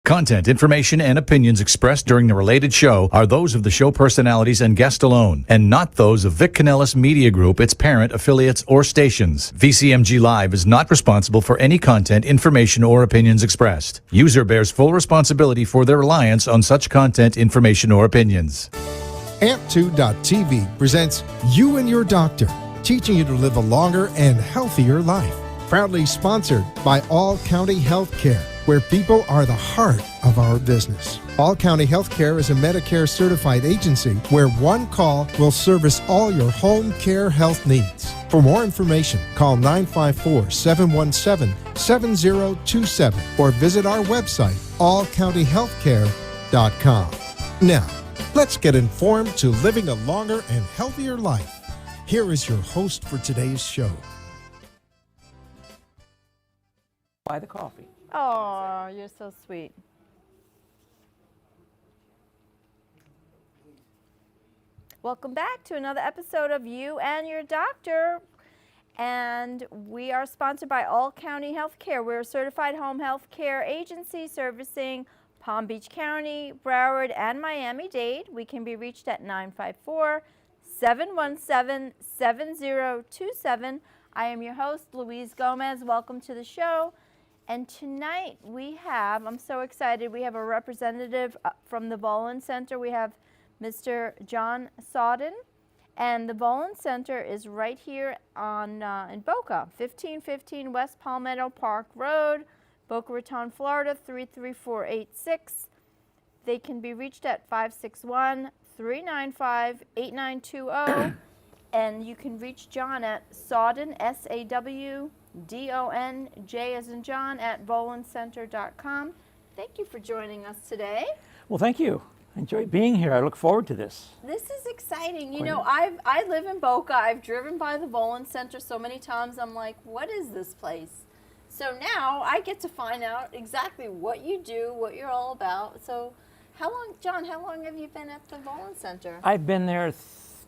Content, information, and opinions expressed during the related show are those of the show personalities and guest alone, and not those of Vic Canellis Media Group, its parent, affiliates, or stations. VCMG Live is not responsible for any content, information, or opinions expressed. User bears full responsibility for their reliance on such content, information, or opinions. Amp2.tv presents You and Your Doctor, teaching you to live a longer and healthier life. Proudly sponsored by All County Healthcare, where people are the heart of our business. All County Healthcare is a Medicare certified agency where one call will service all your home care health needs. For more information, call 954-717-7027 or visit our website, allcountyhealthcare.com. Now, let's get informed to living a longer and healthier life. Here is your host for today's show. Buy the coffee. Oh, you're so sweet. Welcome back to another episode of You and Your Doctor. And we are sponsored by All County Healthcare. We're a certified home health care agency servicing Palm Beach County, Broward, and Miami-Dade. We can be reached at 954-717-7027. I am your host, Louise Gomez. Welcome to the show. And tonight we have, I'm so excited, we have a representative from the Volin Center. We have Mr. John Sodden. And the Volin Center is right here on in Boca, 1515 West Palmetto Park Road, Boca Raton, Florida, 33486. They can be reached at 561-395-8920. And you can reach John at Sodden, SAWDONJ as in John, at volincenter.com. Thank you for joining us today. Well, thank you. I enjoyed being here. I look forward to this. This is exciting. You know, I live in Boca. I've driven by the Volin Center so many times. I'm like, what is this place? So now I get to find out exactly what you do, what you're all about. So how long, John, how long have you been at the Volin Center? I've been there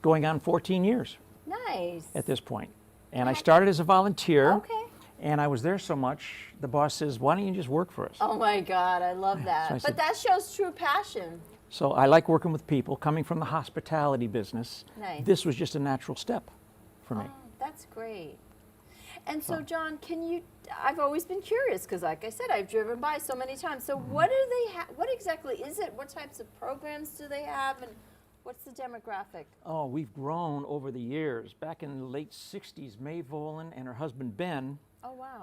going on 14 years. Nice. At this point. And I started as a volunteer. Okay. And I was there so much, the boss says, why don't you just work for us? Oh my God, I love that. So I but said, that shows true passion. So I like working with people, coming from the hospitality business. Nice. This was just a natural step for me. Oh, that's great. And so, John, can you, I've always been curious because like I said, I've driven by so many times. So what do they have, what exactly is it? What types of programs do they have and what's the demographic? Oh, we've grown over the years. Back in the late 60s, Mae Volin and her husband Ben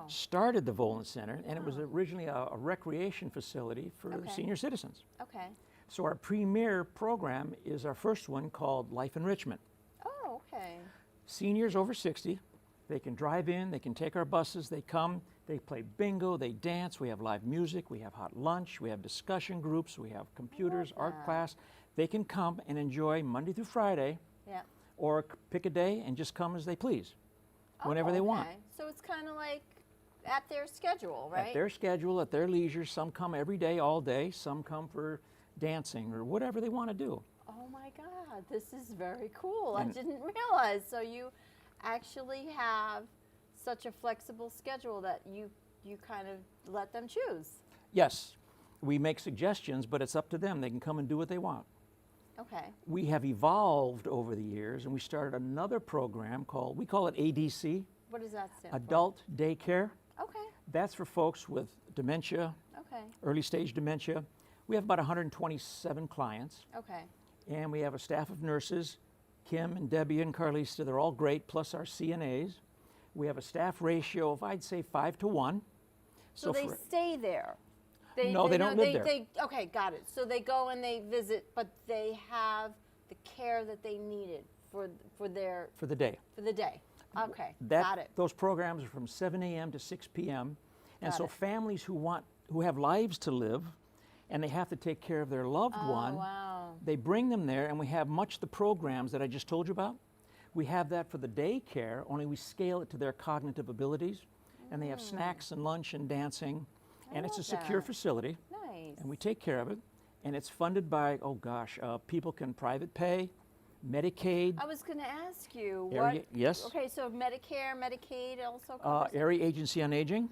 started the Volin Center, and it was originally a recreation facility for senior citizens. Okay. So our premier program is our first one called Life Enrichment. Oh, okay. Seniors over 60, they can drive in, they can take our buses, they come, they play bingo, they dance, we have live music, we have hot lunch, we have discussion groups, we have computers, art class. They can come and enjoy Monday through Friday, or pick a day and just come as they please, whenever they want. So it's kind of like at their schedule, right? At their schedule, at their leisure. Some come every day, all day. Some come for dancing or whatever they want to do. Oh my God, this is very cool. I didn't realize. So you actually have such a flexible schedule that you kind of let them choose. Yes, we make suggestions, but it's up to them. They can come and do what they want. Okay. We have evolved over the years, and we started another program called, we call it ADC. What does that stand for? Adult Daycare. Okay. That's for folks with dementia, early stage dementia. We have about 127 clients. Okay. And we have a staff of nurses, Kim and Debbie and Carlista, they're all great, plus our CNAs. We have a staff ratio of, I'd say, 5 to 1. So they stay there? No, they don't live there. Okay, got it. So they go and they visit, but they have the care that they needed for the day. For the day. Okay, got it. Those programs are from 7 a.m. to 6 p.m. And so families who have lives to live, and they have to take care of their loved one, they bring them there, and we have much the programs that I just told you about. We have that for the daycare, only we scale it to their cognitive abilities, and they have snacks and lunch and dancing, and it's a secure facility. Nice. And we take care of it, and it's funded by, people can private pay, Medicaid. I was going to ask you, Yes. Okay, so Medicare, Medicaid also covers Area Agency on Aging.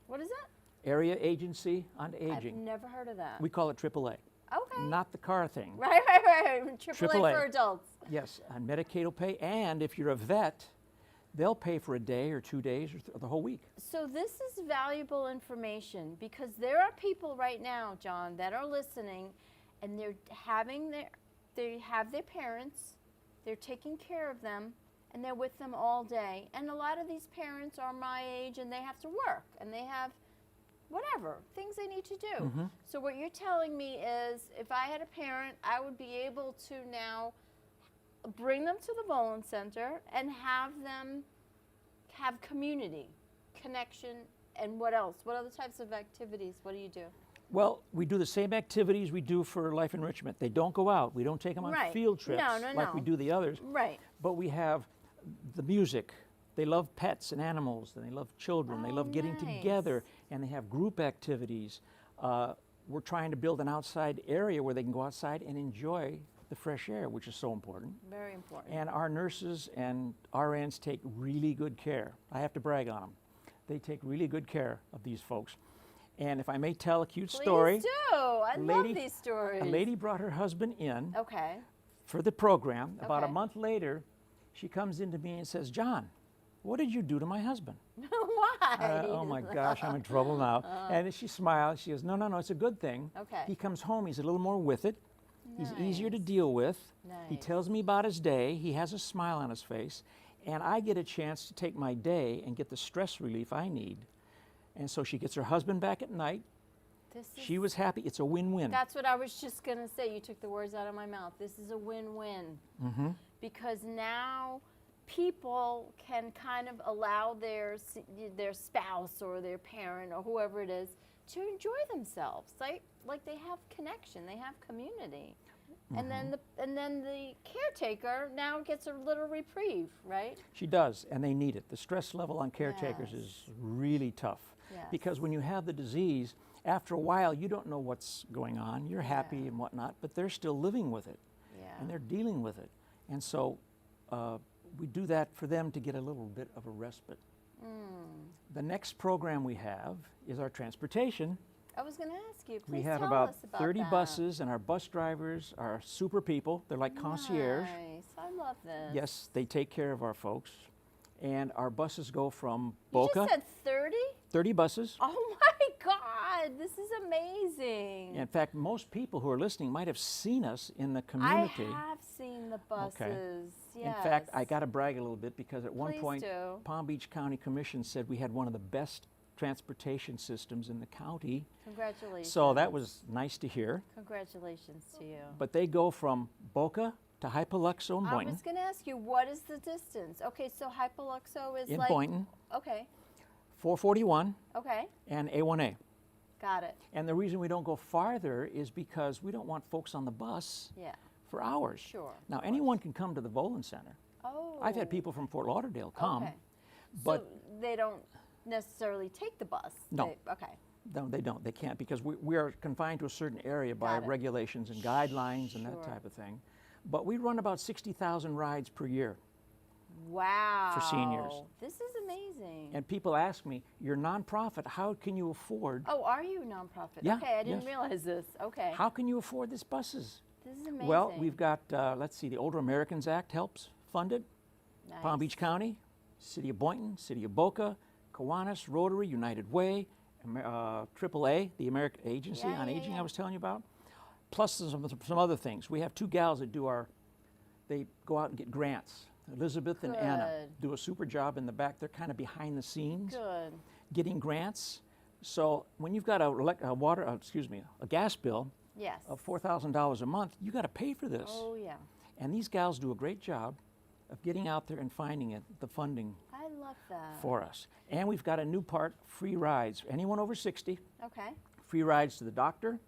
What is that? Area Agency on I've Aging. never heard of that. We call it AAA, Okay. not the car thing. Right. AAA for adults. Yes, and Medicaid will pay, and if you're a vet, they'll pay for a day or 2 days or the whole week. So this is valuable information because there are people right now, John, that are listening, and they have their parents, they're taking care of them, and they're with them all day. And a lot of these parents are my age, and they have to work, and they have whatever things they need to do. So what you're telling me is, if I had a parent, I would be able to now bring them to the Volin Center and have them have community, connection, and what else? What other types of activities? What do you do? Well, we do the same activities we do for life enrichment. They don't go out. We don't take them on Right. field trips like we No. do the others. Right. But we have the music. They love pets and animals, and they love children. They love getting nice. together, and they have group activities. We're trying to build an outside area where they can go outside and enjoy the fresh air, which is so important. Very important. And our nurses and RNs take really good care. I have to brag on them. They take really good care of these folks. And if I may tell a cute story, Please do. I love these stories. a lady brought her husband in Okay. for the program. About a Okay. month later, she comes into me and says, "John, what did you do to my husband?" Why? Oh my gosh, I'm in trouble now. And she smiles. She goes, no, it's a good thing. Okay. He comes home, he's a little more with it. He's easier to deal with. He Nice. tells me about his day. He has a smile on his face. And I get a chance to take my day and get the stress relief I need. And so she gets her husband back at night. This is, She was happy. It's a win-win. that's what I was just going to say. You took the words out of my mouth. This is a win-win. Because now people can kind of allow their spouse or their parent or whoever it is to enjoy themselves. Like they have connection, they have community. And then the caretaker now gets a little reprieve, right? She does, and they need it. The stress level on caretakers Yes. is really tough. Yes. Because when you have the disease, after a while, you don't know what's going on. You're happy and whatnot, but they're still living with it, Yeah. and they're dealing with it. And so we do that for them to get a little bit of a respite. The next program we have is our transportation. I was going to ask you, please We have tell about us about 30 that. buses, and our bus drivers are super people. They're like concierge. Nice. I love this. Yes, they take care of our folks. And our buses go from You Boca, just said 30? 30 buses. Oh my God, this is amazing. In fact, most people who are listening might have seen us in the community. I have seen the buses. Yes. In fact, I got to brag a little bit because at one Please point, do. Palm Beach County Commission said we had one of the best transportation systems in the county. Congratulations. So that was nice to hear. Congratulations to you. But they go from Boca to Hypoluxo in I Boynton. was going to ask you, what is the distance? Okay, so Hypoluxo is In like... Boynton, Okay, 441 okay, and A1A. got it. And the reason we don't go farther is because we don't want folks on the bus Yeah. for hours. Sure, Now, anyone can come to the Volin Center. Oh. I've had people from Fort Lauderdale come, Okay. but so they don't necessarily take the bus? No. Okay. no, they don't. They can't because we are confined to a certain area by Got it. regulations and guidelines and that Sure. type of thing. But we run about 60,000 rides per year. Wow. seniors. This is amazing. And people ask me, you're nonprofit, how can you afford, Oh, are you a nonprofit? Yeah, Okay, I didn't yes. realize this. Okay. how can you afford these buses? This is amazing. Well, we've got, let's see, the Older Americans Act helps fund it. nice. Palm Beach County, City of Boynton, City of Boca, Kiwanis, Rotary, United Way, AAA, the American Agency Yeah, on yeah, Aging yeah. I was telling you about, plus some other things. We have two gals that they go out and get grants. Elizabeth and Anna Good. do a super job in the back. They're kind of behind the scenes Good. getting grants. So when you've got a gas bill Yes. of $4,000 a month, you got to pay for this. Oh, yeah. And these gals do a great job of getting out there and finding the funding I love that. for us. And we've got a new part, free rides. Anyone over 60, Okay. free rides to the doctor,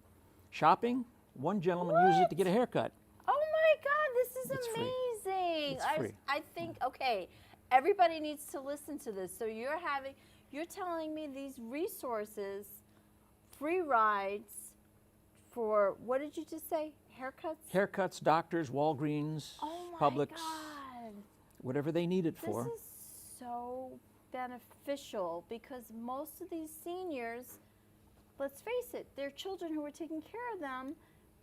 shopping. One gentleman uses it to get a haircut. Oh my God, this is It's free. amazing. It's free. I think, okay, everybody needs to listen to this. So you're telling me these resources, free rides for, what did you just say? Haircuts? Haircuts, doctors, Walgreens, Oh my Publix, God. whatever they need it This for. is so beneficial because most of these seniors let's face it, their children who are taking care of them,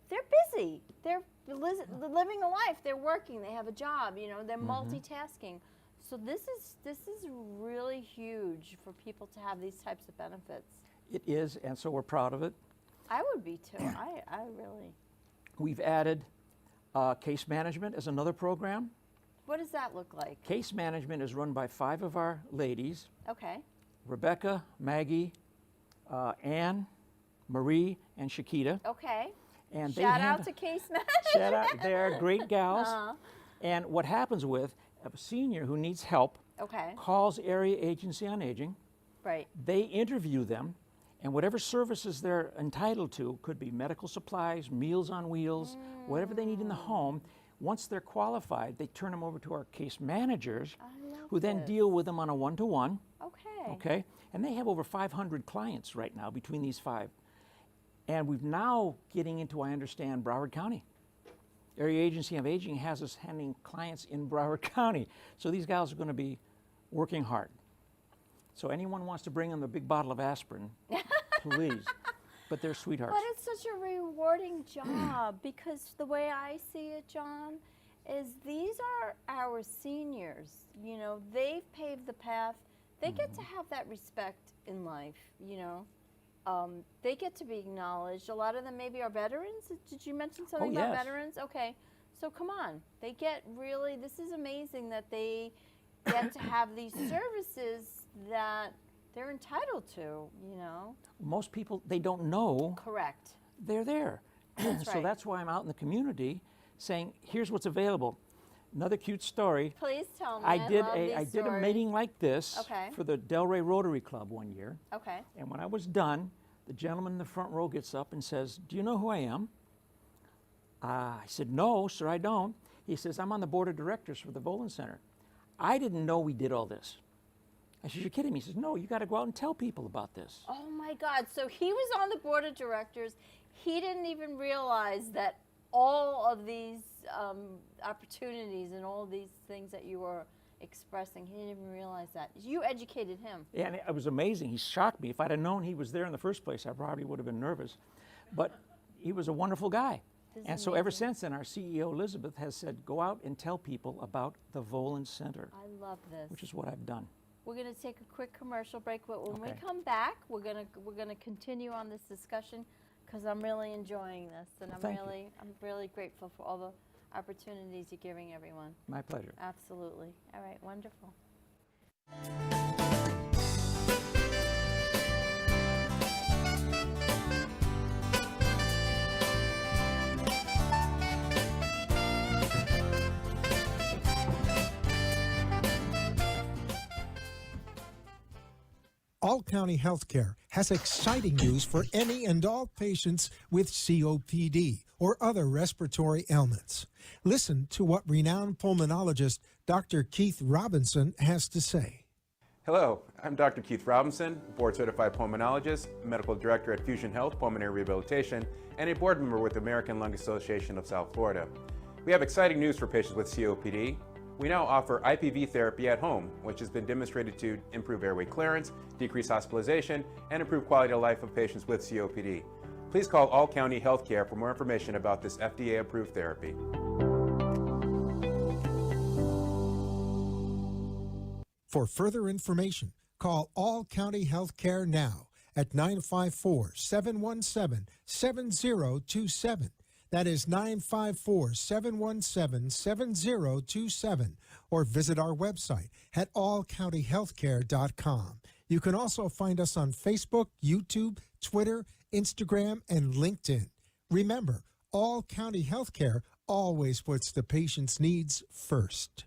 they're busy. They're living a life. They're working. They have a job. You know, they're multitasking. So this is really huge for people to have these types of benefits. It is, and so we're proud of it. I would be too. I really. We've added case management as another program. What does that look like? Case management is run by 5 of our ladies: Okay. Rebecca, Maggie, Ann, Marie, and Shakita. Okay. And Shout out to case management. Shout out, they're great gals. And what happens with a senior who needs help Okay. calls Area Agency on Aging. Right. They interview them, and whatever services they're entitled to, could be medical supplies, Meals on Wheels, whatever they need in the home. Once they're qualified, they turn them over to our case managers, who then deal with them on a one-to-one. Okay. Okay, and they have over 500 clients right now between these 5. And we've now getting into, I understand, Broward County. Area Agency of Aging has us handling clients in Broward County. So these gals are going to be working hard. So anyone wants to bring them a big bottle of aspirin, please. But they're sweethearts. But it's such a rewarding job because the way I see it, John, is these are our seniors. You know, they've paved the path. They get to have that respect in life, you know. They get to be acknowledged. A lot of them maybe are veterans. Did you mention something about veterans? Okay. So come on. They get really, this is amazing that they get to have these services that they're entitled to, you know. Most people, they don't know Correct. they're there. That's So right. that's why I'm out in the community saying, here's what's available. Another cute story. Please tell me. I did love a these did a stories. meeting like this Okay. for the Delray Rotary Club one year. Okay. And when I was done, the gentleman in the front row gets up and says, "Do you know who I am?" I said, "No, sir, I don't." He says, "I'm on the board of directors for the Volin Center." I didn't know we did all this. I said, "You're kidding me." He says, "No, you got to go out and tell people about this." Oh my God. So he was on the board of directors. He didn't even realize that all of these opportunities and all these things that you were expressing, he didn't even realize that. You educated him. Yeah, and it was amazing. He shocked me. If I'd have known he was there in the first place, I probably would have been nervous. But he was a wonderful guy. This is And so ever amazing. since then, our CEO, Elizabeth, has said, go out and tell people about the Volin Center, I love this. which is what I've done. We're going to take a quick commercial break, but when we Okay. come back, we're going to continue on this discussion because I'm really enjoying this, and I'm Thank you. really grateful for all the opportunities you're giving everyone. My pleasure. Absolutely. All right, wonderful. All County Healthcare has exciting news for any and all patients with COPD or other respiratory ailments. Listen to what renowned pulmonologist Dr. Keith Robinson has to say. Hello, I'm Dr. Keith Robinson, board-certified pulmonologist, medical director at Fusion Health Pulmonary Rehabilitation, and a board member with the American Lung Association of South Florida. We have exciting news for patients with COPD. We now offer IPV therapy at home, which has been demonstrated to improve airway clearance, decrease hospitalization, and improve quality of life of patients with COPD. Please call All County Healthcare for more information about this FDA-approved therapy. For further information, call All County Healthcare now at 954-717-7027. That is 954-717-7027, or visit our website at allcountyhealthcare.com. You can also find us on Facebook, YouTube, Twitter, Instagram, and LinkedIn. Remember, All County Healthcare always puts the patient's needs first.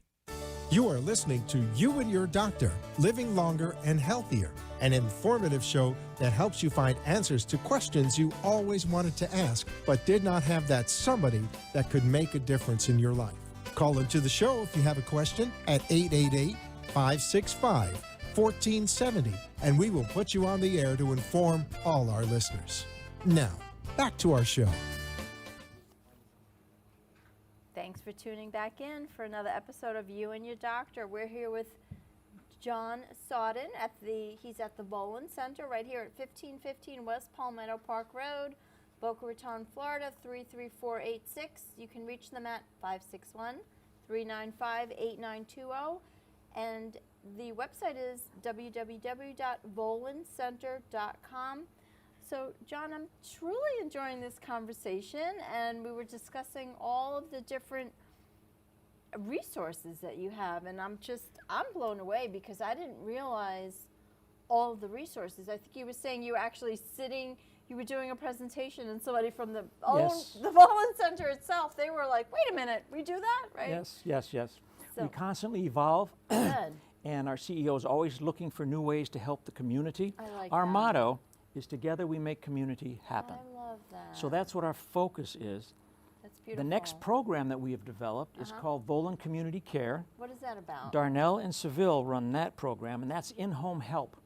You are listening to You and Your Doctor, Living Longer and Healthier, an informative show that helps you find answers to questions you always wanted to ask, but did not have that somebody that could make a difference in your life. Call into the show if you have a question at 888-565-1470, and we will put you on the air to inform all our listeners. Now, back to our show. Thanks for tuning back in for another episode of You and Your Doctor. We're here with John Sodden he's at the Volin Center right here at 1515 West Palmetto Park Road, Boca Raton, Florida 33486. You can reach them at 561-395-8920. And the website is www.volincenter.com. So, John, I'm truly enjoying this conversation, and we were discussing all of the different resources that you have, and I'm blown away because I didn't realize all of the resources. I think you were saying you were actually you were doing a presentation, and somebody from the Volin Center itself, they were like, wait a minute, we do that, right? Yes. So, we constantly evolve. good. And our CEO is always looking for new ways to help the community. I like Our that. motto is together we make community happen. I love that. So that's what our focus is. That's beautiful. The next program that we have developed is called Volin Community Care. What is that about? Darnell and Seville run that program, and that's in-home help.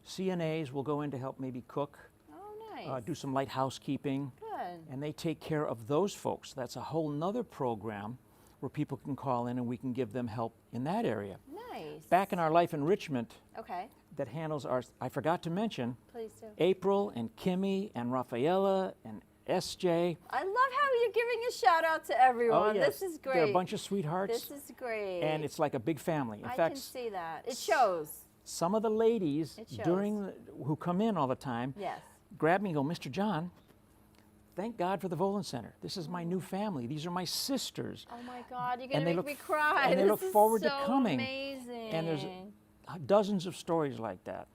CNAs will go in to help maybe cook, Oh, nice. do some light housekeeping, Good. and they take care of those folks. That's a whole nother program where people can call in and we can give them help in that area. Nice. Back in our life enrichment Okay, that handles our, I forgot to mention, please do. April and Kimmy and Rafaela and SJ. I love how you're giving a shout out to everyone. yes, This is great. They're a bunch of sweethearts. This is great. And it's like a big family. In I fact, can see that. It shows. some of the ladies It shows. who come in all the time Yes. grab me and go, Mr. John, thank God for the Volin Center. This is my new family. These are my sisters. Oh my God, you're And gonna they make look me cry. and they This look is forward to so coming. Amazing. And there's dozens of stories like that.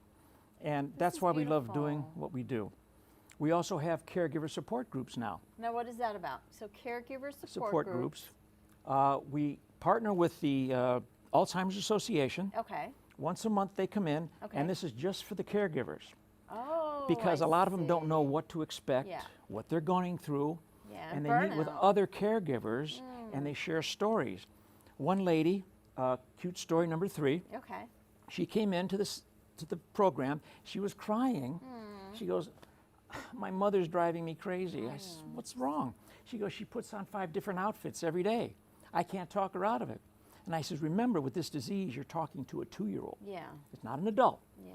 And that's is why we love doing beautiful. what we do. We also have caregiver support groups now. Now, what is that about? So, caregiver support, Support groups. We partner with the Alzheimer's Association. Okay. Once a month they come in, Okay. and this is just for the caregivers. Oh. Because I a lot of them don't know see. what to expect, Yeah. what they're going through, Yeah, and they meet with burnout. other caregivers and they share stories. One lady, cute story number 3, Okay. she came into the program. She was crying. She goes, my mother's driving me crazy. I said, what's wrong? She goes, she puts on 5 different outfits every day. I can't talk her out of it. And I says, remember, with this disease, you're talking to a 2-year-old. Yeah. It's not an adult. Yeah.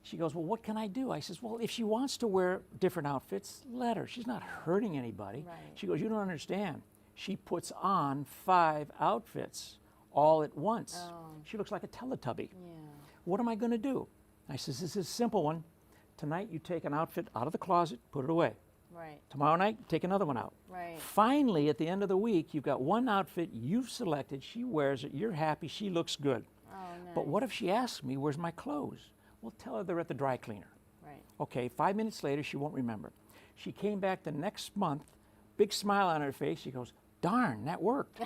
She goes, well, what can I do? I says, well, if she wants to wear different outfits, let her. She's not hurting anybody. Right. She goes, you don't understand. She puts on 5 outfits all at once. Oh. She looks like a Teletubby. Yeah. What am I going to do? I says, this is a simple one. Tonight, you take an outfit out of the closet, put it away. Right. Tomorrow night, take another one out. Right. Finally, at the end of the week, you've got one outfit you've selected. She wears it. You're happy. She looks good. Oh, nice. But what if she asks me, where's my clothes? Well, tell her they're at the dry cleaner. Right. Okay, 5 minutes later, she won't remember. She came back the next month, big smile on her face. She goes, darn, that worked.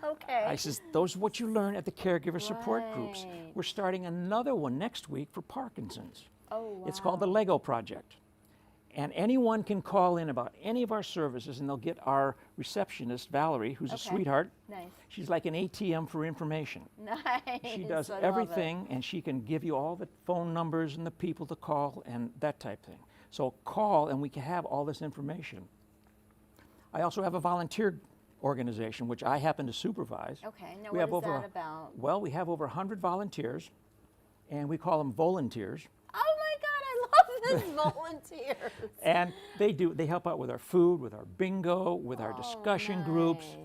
Okay. I says, those are what you learn at the caregiver support groups. Right. We're starting another one next week for Parkinson's. Oh, wow. It's called the Lego Project. And anyone can call in about any of our services, and they'll get our receptionist, Valerie, who's a Okay. sweetheart. Nice. She's like an ATM for information. Nice. She does I love it. everything, and she can give you all the phone numbers and the people to call and that type thing. So call, and we can have all this information. I also have a volunteer organization, which I happen to supervise. Okay. Now, We what have is over that about? Well, we have over 100 volunteers, and we call them volunteers. Oh my God, I love this volunteers. And they help out with our food, with our bingo, with our discussion groups. Nice.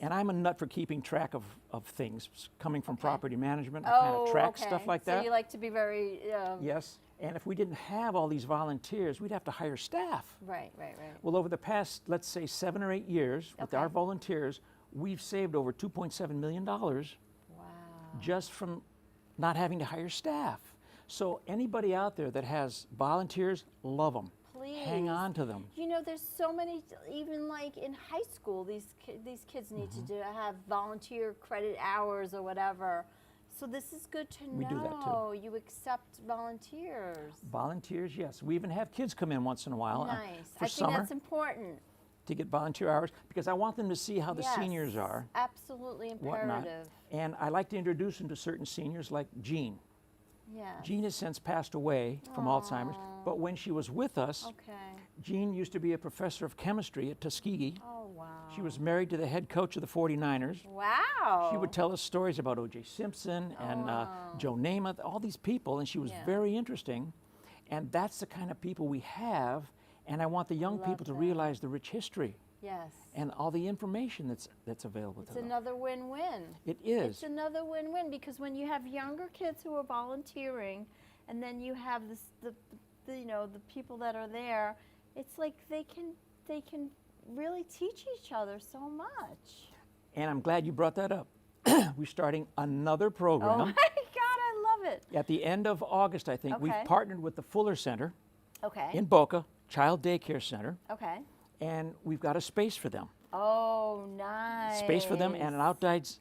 And I'm a nut for keeping track of things coming from property management. I Oh, kind of track okay. stuff like So that. you like to be very. Yes. And if we didn't have all these volunteers, we'd have to hire staff. Right. Well, over the past, let's say, 7 or 8 years, with Okay. our volunteers, we've saved over $2.7 million Wow. just from not having to hire staff. So anybody out there that has volunteers, love them. Please. Hang on to them. You know, there's so many, even like in high school, these kids need Mm-hmm. to have volunteer credit hours or whatever. So this is good to know. We do that too. You accept volunteers. Volunteers, yes. We even have kids come in once in a while Nice. for I think summer that's important. to get volunteer hours because I want them to see how the Yes, seniors are, Absolutely whatnot. imperative. And I like to introduce them to certain seniors like Jean. Yeah. Jean has since passed away from Alzheimer's, but when she was with us, Okay. Jean used to be a professor of chemistry at Tuskegee. Oh wow. She was married to the head coach of the 49ers. Wow. She would tell us stories about O.J. Simpson and Joe Namath, all these people, and she was very interesting. And that's the kind of people we have, and I want the young people to realize the rich history Yes. and all the information that's available to It's them. another win-win. It is. It's another win-win because when you have younger kids who are volunteering, and then you have the people that are there, it's like they can really teach each other so much. And I'm glad you brought that up. We're starting another program. Oh my God, I love it. At the end of August, I think, we've Okay. partnered with the Fuller Center Okay. in Boca, Child Daycare Center, Okay. and we've got a space for them. Oh, nice. Space for them and an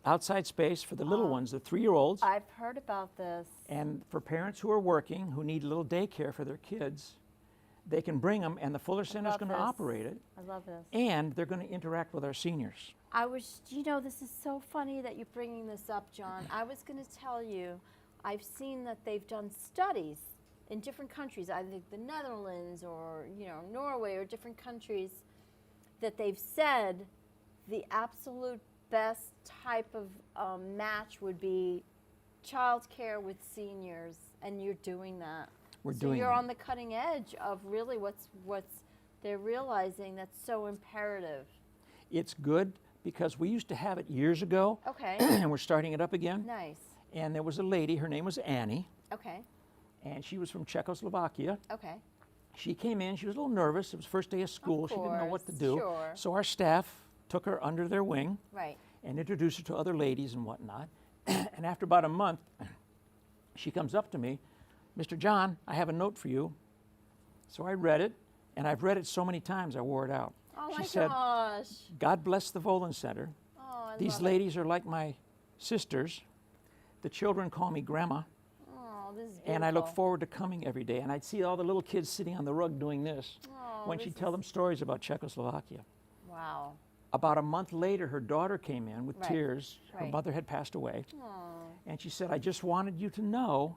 outside space for the little ones, the 3-year-olds. I've heard about this. And for parents who are working, who need a little daycare for their kids, they can bring them, and the Fuller Center is love going to this. operate it, I love this. and they're going to interact with our seniors. This is so funny that you're bringing this up, John. I was going to tell you, I've seen that they've done studies in different countries, I think the Netherlands or, Norway or different countries, that they've said the absolute best type of match would be childcare with seniors, and you're doing that. We're so doing you're that. on the cutting edge of really what's they're realizing that's so imperative. It's good because we used to have it years ago, Okay. and we're starting it up again. Nice. And there was a lady, her name was Annie, Okay. and she was from Czechoslovakia. Okay. She came in, she was a little nervous. It was first day of school. She didn't know what to course, do. sure. So our staff took her under their wing Right. and introduced her to other ladies and whatnot. And after about a month, she comes up to me, Mr. John, I have a note for you. So I read it, and I've read it so many times I wore it out. Oh she my said, gosh. God bless the Volan Center. Oh, I These love ladies are like my sisters. The children call me grandma, it. Oh, this is beautiful. and I look forward to coming every day. And I'd see all the little kids sitting on the rug doing this Oh, when this she'd tell them stories about Czechoslovakia. Wow. About a month later, her daughter came in with Right, tears. Her right. mother had passed away. Oh. And she said, I just wanted you to know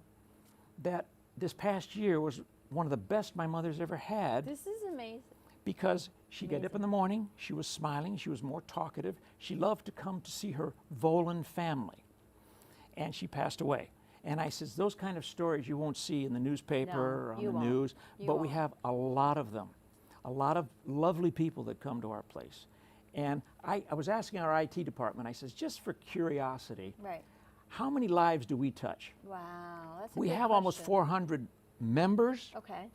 that this past year was one of the best my mother's ever had, This is amazing. because she'd get up in the morning, she was smiling, she was more talkative. She loved to come to see her Volan family. And she passed away. And I says, those kind of stories you won't see in the newspaper No, or on you the won't. news, You but we won't. have a lot of them. A lot of lovely people that come to our place. And I was asking our IT department, I says, just for curiosity, Right. how many lives do we touch? Wow. That's a We good have almost question. 400 members, Okay.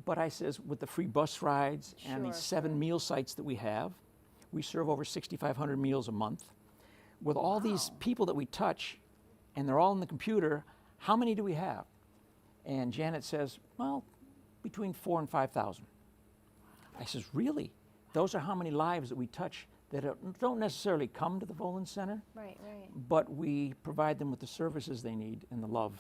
but I says with the free bus rides and these Sure, 7 meal sites that we have, we serve over 6,500 meals a month. With all these people that we touch, and they're all in the computer, how many do we have? And Janet says, well, between 4,000 and 5,000. I says, really? Those are how many lives that we touch that don't necessarily come to the Volan Center, Right, right. but we provide them with the services they need and the love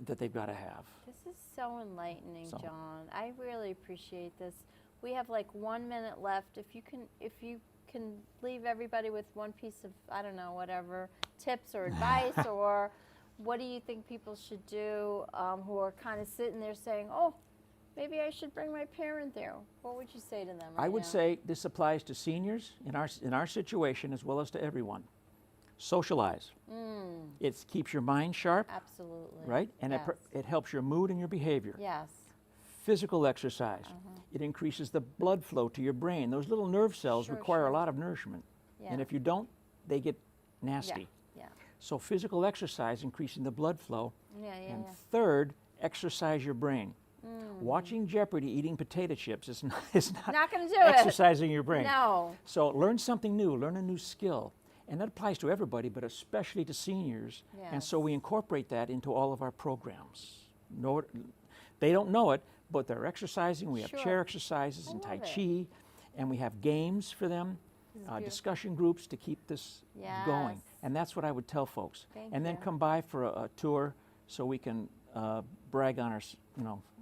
that they've got to have. This is so enlightening, So- John. I really appreciate this. We have like 1 minute left. If you can leave everybody with one piece of, I don't know, whatever, tips or advice, or what do you think people should do who are kind of sitting there saying, oh, maybe I should bring my parent there. What would you say to them? I right would now? say this applies to seniors in our situation as well as to everyone. Socialize. It keeps your mind sharp, Absolutely. right? And yes. it helps your mood and your behavior. Yes. Physical exercise. It increases the blood flow to your brain. Those little nerve cells Sure, require sure. a lot of nourishment. And Yeah. if you don't, they get nasty. Yeah. So physical exercise, increasing the blood flow. Yeah. Yeah. And Yeah. third, exercise your brain. Watching Jeopardy eating potato chips is not Not gonna do it. exercising your brain. No. So learn something new, learn a new skill. And that applies to everybody, but especially to seniors. And so we incorporate that into all of our programs. They don't know it, but they're exercising. We have Sure. chair exercises and Tai love it. Chi, and we have games for them, discussion groups to keep this going. Yes. And that's what I would tell folks. Thank and then you. come by for a tour so we can brag on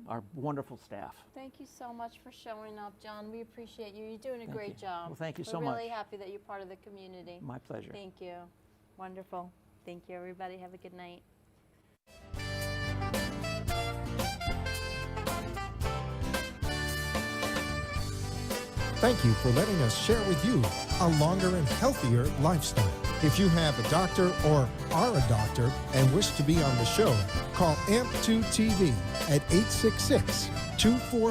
our wonderful staff. Thank you so much for showing up, John. We appreciate you. You're doing a Thank great you. job. Well, thank you We're so really much. happy that you're part of the community. My pleasure. Thank you. Wonderful. Thank you, everybody. Have a good night. Thank you for letting us share with you a longer and healthier lifestyle. If you have a doctor or are a doctor and wish to be on the show, call AMP2 TV at 866-244